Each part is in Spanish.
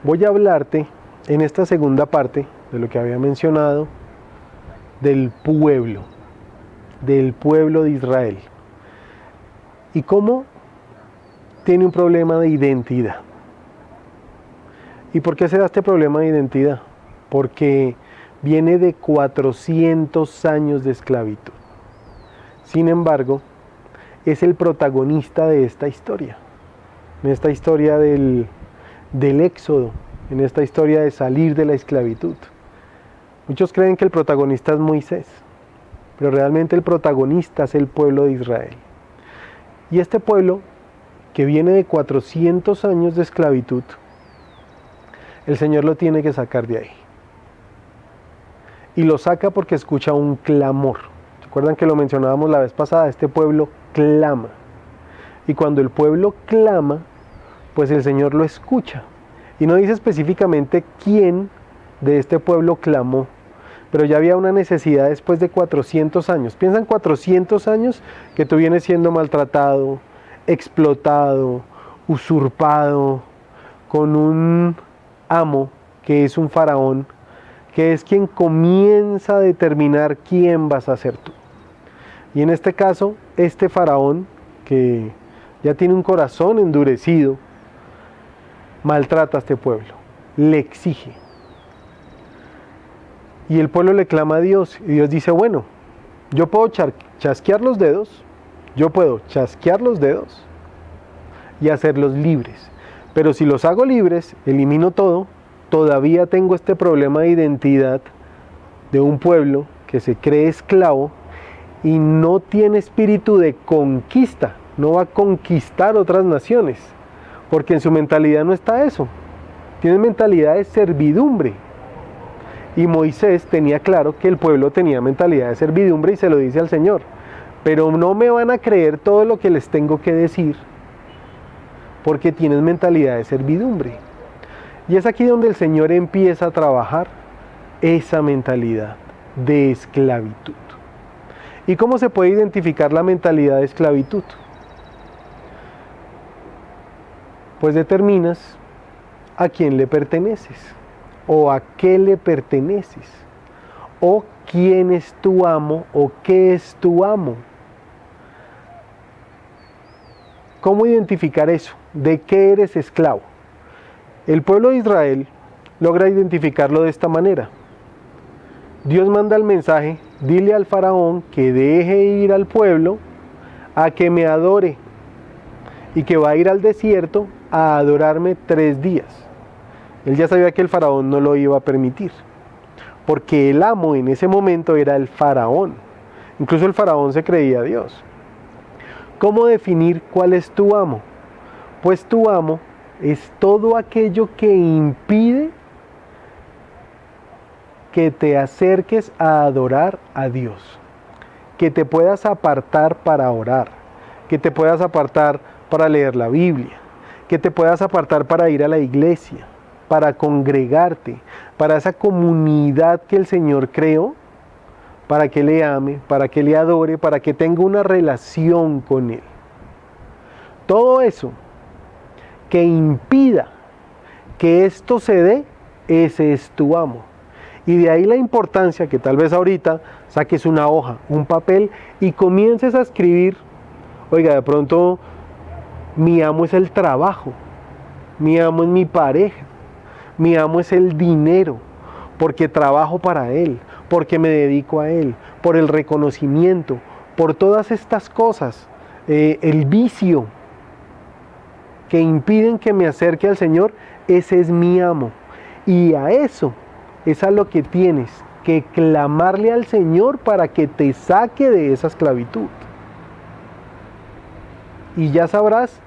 voy a hablarte en esta segunda parte de lo que había mencionado del pueblo de Israel y cómo tiene un problema de identidad. ¿Y por qué se da este problema de identidad? Porque viene de 400 años de esclavitud. Sin embargo, es el protagonista de esta historia, en esta historia del éxodo, en esta historia de salir de la esclavitud. Muchos creen que el protagonista es Moisés, pero realmente el protagonista es el pueblo de Israel. Y este pueblo, que viene de 400 años de esclavitud, el Señor lo tiene que sacar de ahí. Y lo saca porque escucha un clamor. ¿Recuerdan que lo mencionábamos la vez pasada? Este pueblo clama. Y cuando el pueblo clama, pues el Señor lo escucha. Y no dice específicamente quién de este pueblo clamó, pero ya había una necesidad después de 400 años. Piensa en 400 años que tú vienes siendo maltratado, explotado, usurpado, con un amo que es un faraón, que es quien comienza a determinar quién vas a ser tú. Y en este caso, este faraón, que ya tiene un corazón endurecido, maltrata a este pueblo, le exige. Y el pueblo le clama a Dios, y Dios dice, bueno, yo puedo chasquear los dedos y hacerlos libres. Pero si los hago libres, elimino todo, todavía tengo este problema de identidad de un pueblo que se cree esclavo y no tiene espíritu de conquista, no va a conquistar otras naciones, porque en su mentalidad no está eso, tiene mentalidad de servidumbre. Y Moisés tenía claro que el pueblo tenía mentalidad de servidumbre y se lo dice al Señor, pero no me van a creer todo lo que les tengo que decir, porque tienes mentalidad de servidumbre. Y es aquí donde el Señor empieza a trabajar esa mentalidad de esclavitud. ¿Y cómo se puede identificar la mentalidad de esclavitud? Pues determinas a quién le perteneces, o a qué le perteneces, o quién es tu amo, o qué es tu amo. ¿Cómo identificar eso? ¿De qué eres esclavo? El pueblo de Israel logra identificarlo de esta manera. Dios manda el mensaje, dile al faraón que deje ir al pueblo a que me adore y que va a ir al desierto a adorarme 3 días. Él ya sabía que el faraón no lo iba a permitir, porque el amo en ese momento era el faraón. Incluso el faraón se creía Dios. ¿Cómo definir cuál es tu amo? Pues tu amo es todo aquello que impide que te acerques a adorar a Dios, que te puedas apartar para orar, que te puedas apartar para leer la Biblia, que te puedas apartar para ir a la iglesia, para congregarte, para esa comunidad que el Señor creó, para que le ame, para que le adore, para que tenga una relación con Él. Todo eso que impida que esto se dé, ese es tu amo. Y de ahí la importancia que tal vez ahorita saques una hoja, un papel y comiences a escribir, oiga, de pronto mi amo es el trabajo, mi amo es mi pareja, mi amo es el dinero, porque trabajo para él, porque me dedico a él, por el reconocimiento, por todas estas cosas, el vicio que impiden que me acerque al Señor, ese es mi amo. Y a eso es a lo que tienes que clamarle al Señor para que te saque de esa esclavitud. Y ya sabrás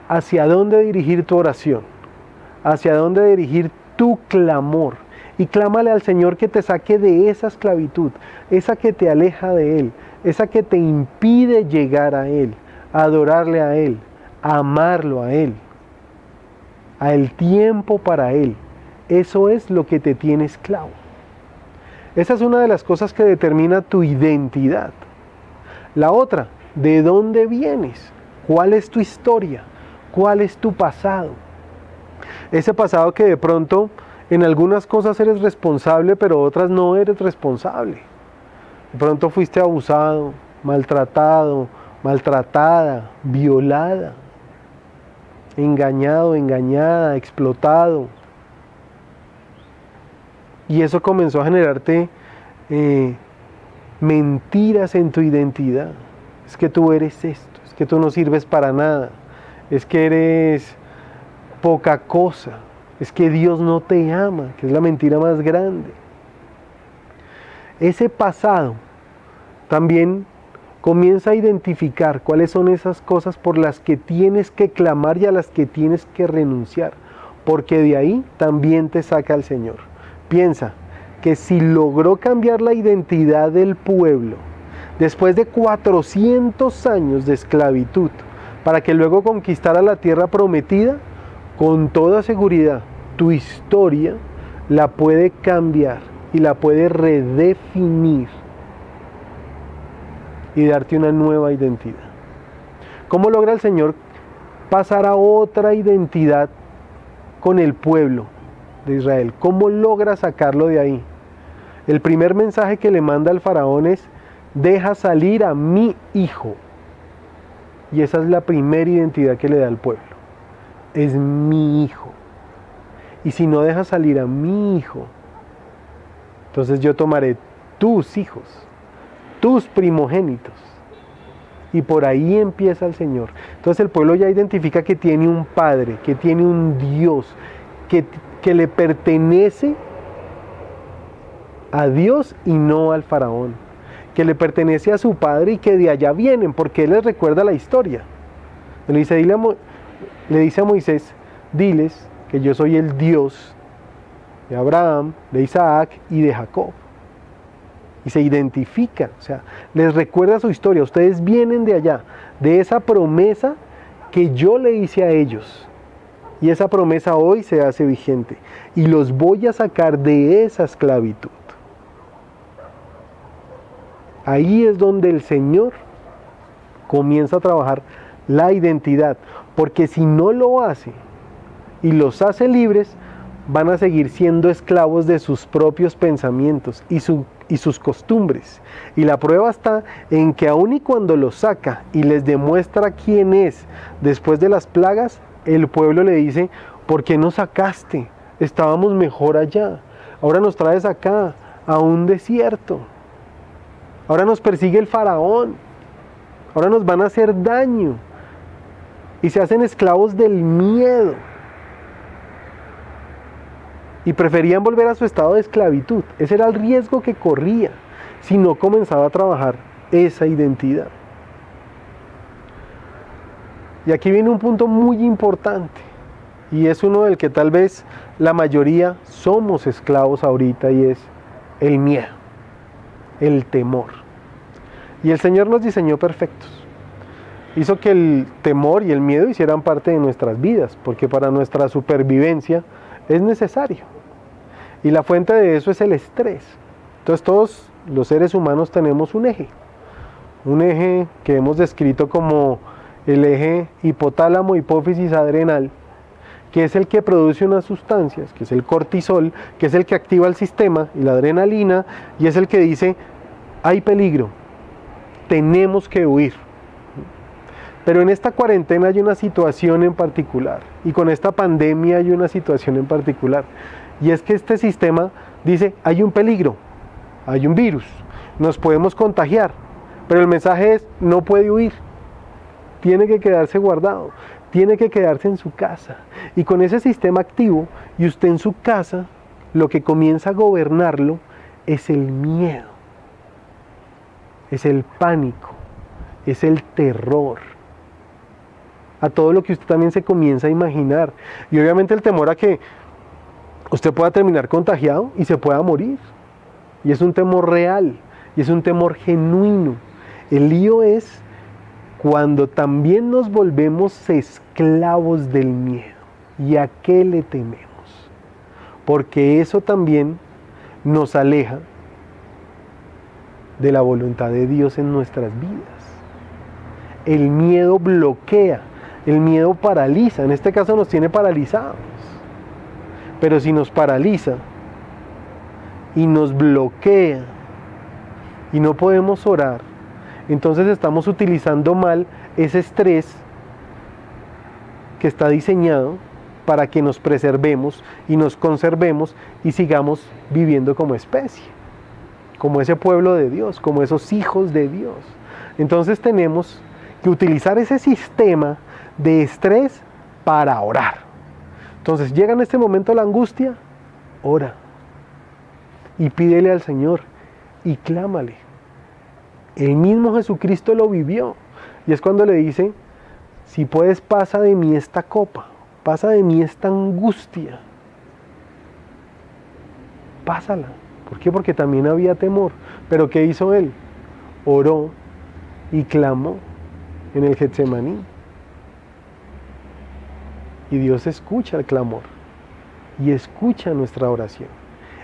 hacia dónde dirigir tu oración, hacia dónde dirigir tu clamor. Y clámale al Señor que te saque de esa esclavitud, esa que te aleja de Él, esa que te impide llegar a Él, a adorarle a Él, a amarlo a Él, a el tiempo para Él. Eso es lo que te tiene esclavo. Esa es una de las cosas que determina tu identidad. La otra, ¿de dónde vienes? ¿Cuál es tu historia? ¿Cuál es tu pasado? Ese pasado que de pronto en algunas cosas eres responsable, pero otras no eres responsable. De pronto fuiste abusado, maltratado, maltratada, violada, engañado, engañada, explotado. Y eso comenzó a generarte mentiras en tu identidad. Es que tú eres esto, es que tú no sirves para nada, es que eres poca cosa, es que Dios no te ama, que es la mentira más grande. Ese pasado también comienza a identificar cuáles son esas cosas por las que tienes que clamar y a las que tienes que renunciar, porque de ahí también te saca el Señor. Piensa que si logró cambiar la identidad del pueblo después de 400 años de esclavitud para que luego conquistara la tierra prometida, con toda seguridad tu historia la puede cambiar y la puede redefinir y darte una nueva identidad. ¿Cómo logra el Señor pasar a otra identidad con el pueblo de Israel? ¿Cómo logra sacarlo de ahí? El primer mensaje que le manda al faraón es: deja salir a mi hijo. Y esa es la primera identidad que le da al pueblo. Es mi hijo. Y si no dejas salir a mi hijo, entonces yo tomaré tus hijos, tus primogénitos. Y por ahí empieza el Señor. Entonces el pueblo ya identifica que tiene un Padre, que tiene un Dios, que le pertenece a Dios y no al faraón, que le pertenece a su padre y que de allá vienen, porque él les recuerda la historia. Le dice a Moisés: diles que yo soy el Dios de Abraham, de Isaac y de Jacob. Y se identifica, o sea, les recuerda su historia. Ustedes vienen de allá, de esa promesa que yo le hice a ellos. Y esa promesa hoy se hace vigente. Y los voy a sacar de esa esclavitud. Ahí es donde el Señor comienza a trabajar la identidad. Porque si no lo hace y los hace libres, van a seguir siendo esclavos de sus propios pensamientos y sus costumbres. Y la prueba está en que aun y cuando los saca y les demuestra quién es después de las plagas, el pueblo le dice: ¿por qué nos sacaste? Estábamos mejor allá. Ahora nos traes acá, a un desierto. Ahora nos persigue el faraón. Ahora nos van a hacer daño. Y se hacen esclavos del miedo. Y preferían volver a su estado de esclavitud. Ese era el riesgo que corría si no comenzaba a trabajar esa identidad. Y aquí viene un punto muy importante, y es uno del que tal vez la mayoría somos esclavos ahorita, y es el miedo, el temor. Y el Señor nos diseñó perfectos. Hizo que el temor y el miedo hicieran parte de nuestras vidas, porque para nuestra supervivencia es necesario. Y la fuente de eso es el estrés. Entonces todos los seres humanos tenemos un eje que hemos descrito como el eje hipotálamo hipófisis adrenal, que es el que produce unas sustancias, que es el cortisol, que es el que activa el sistema, y la adrenalina, y es el que dice: hay peligro, tenemos que huir. Pero en esta cuarentena hay una situación en particular, y con esta pandemia hay una situación en particular, y es que este sistema dice: hay un peligro, hay un virus, nos podemos contagiar, pero el mensaje es: no puede huir, tiene que quedarse guardado, tiene que quedarse en su casa. Y con ese sistema activo, y usted en su casa, lo que comienza a gobernarlo es el miedo, es el pánico, es el terror, a todo lo que usted también se comienza a imaginar. Y obviamente el temor a que usted pueda terminar contagiado y se pueda morir. Y es un temor real, y es un temor genuino. El lío es cuando también nos volvemos esclavos del miedo. ¿Y a qué le tememos? Porque eso también nos aleja de la voluntad de Dios en nuestras vidas. El miedo bloquea, el miedo paraliza, en este caso nos tiene paralizados. Pero si nos paraliza y nos bloquea y no podemos orar, entonces estamos utilizando mal ese estrés que está diseñado para que nos preservemos y nos conservemos y sigamos viviendo como especie, como ese pueblo de Dios, como esos hijos de Dios. Entonces tenemos que utilizar ese sistema de estrés para orar. Entonces llega en este momento la angustia, ora y pídele al Señor y clámale. El mismo Jesucristo lo vivió y es cuando le dice: si puedes, pasa de mí esta copa, pasa de mí esta angustia, pásala. ¿Por qué? Porque también había temor. Pero ¿qué hizo él? Oró y clamó en el Getsemaní. Y Dios escucha el clamor y escucha nuestra oración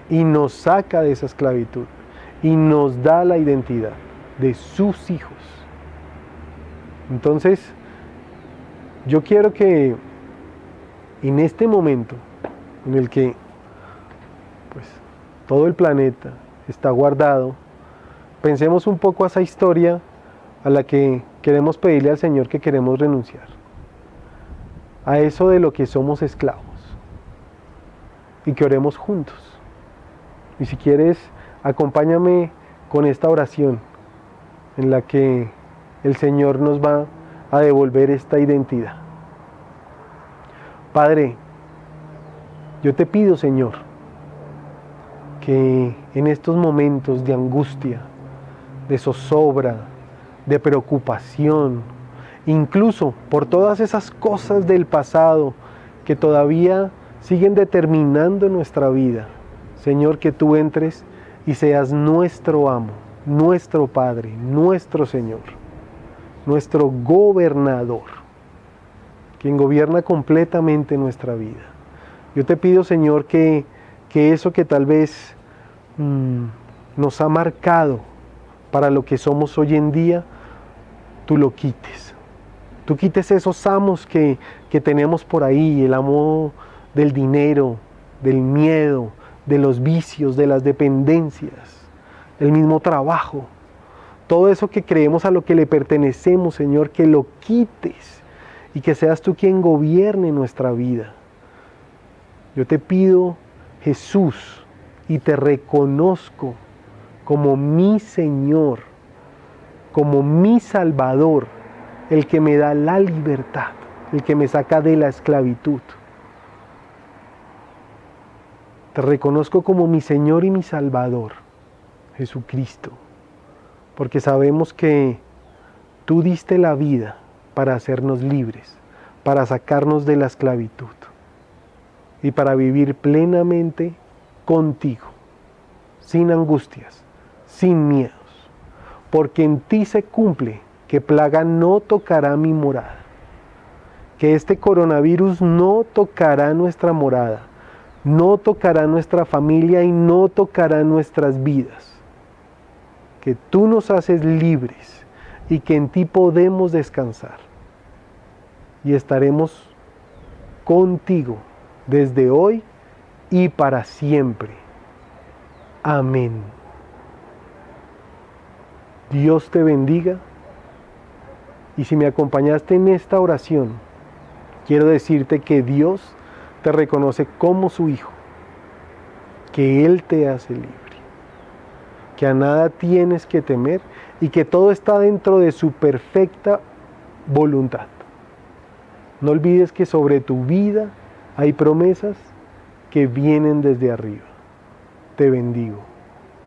y nos saca de esa esclavitud y nos da la identidad de sus hijos. Entonces, yo quiero que en este momento en el que pues todo el planeta está guardado, pensemos un poco a esa historia a la que queremos pedirle al Señor que queremos renunciar, a eso de lo que somos esclavos, y que oremos juntos. Y si quieres, acompáñame con esta oración en la que el Señor nos va a devolver esta identidad. Padre, yo te pido, Señor, que en estos momentos de angustia, de zozobra, de preocupación, incluso por todas esas cosas del pasado que todavía siguen determinando nuestra vida, Señor, que tú entres y seas nuestro amo, nuestro Padre, nuestro Señor, nuestro gobernador, quien gobierna completamente nuestra vida. Yo te pido, Señor, que eso que tal vez nos ha marcado para lo que somos hoy en día, tú lo quites. Tú quites esos amos que tenemos por ahí, el amo del dinero, del miedo, de los vicios, de las dependencias, el mismo trabajo. Todo eso que creemos a lo que le pertenecemos, Señor, que lo quites y que seas tú quien gobierne nuestra vida. Yo te pido, Jesús, y te reconozco como mi Señor, como mi Salvador, el que me da la libertad, el que me saca de la esclavitud. Te reconozco como mi Señor y mi Salvador, Jesucristo, porque sabemos que tú diste la vida para hacernos libres, para sacarnos de la esclavitud y para vivir plenamente contigo, sin angustias, sin miedos, porque en ti se cumple que plaga no tocará mi morada, que este coronavirus no tocará nuestra morada, no tocará nuestra familia y no tocará nuestras vidas, que tú nos haces libres y que en ti podemos descansar y estaremos contigo desde hoy y para siempre. Amén. Dios te bendiga. Y si me acompañaste en esta oración, quiero decirte que Dios te reconoce como su hijo, que Él te hace libre, que a nada tienes que temer y que todo está dentro de su perfecta voluntad. No olvides que sobre tu vida hay promesas que vienen desde arriba. Te bendigo.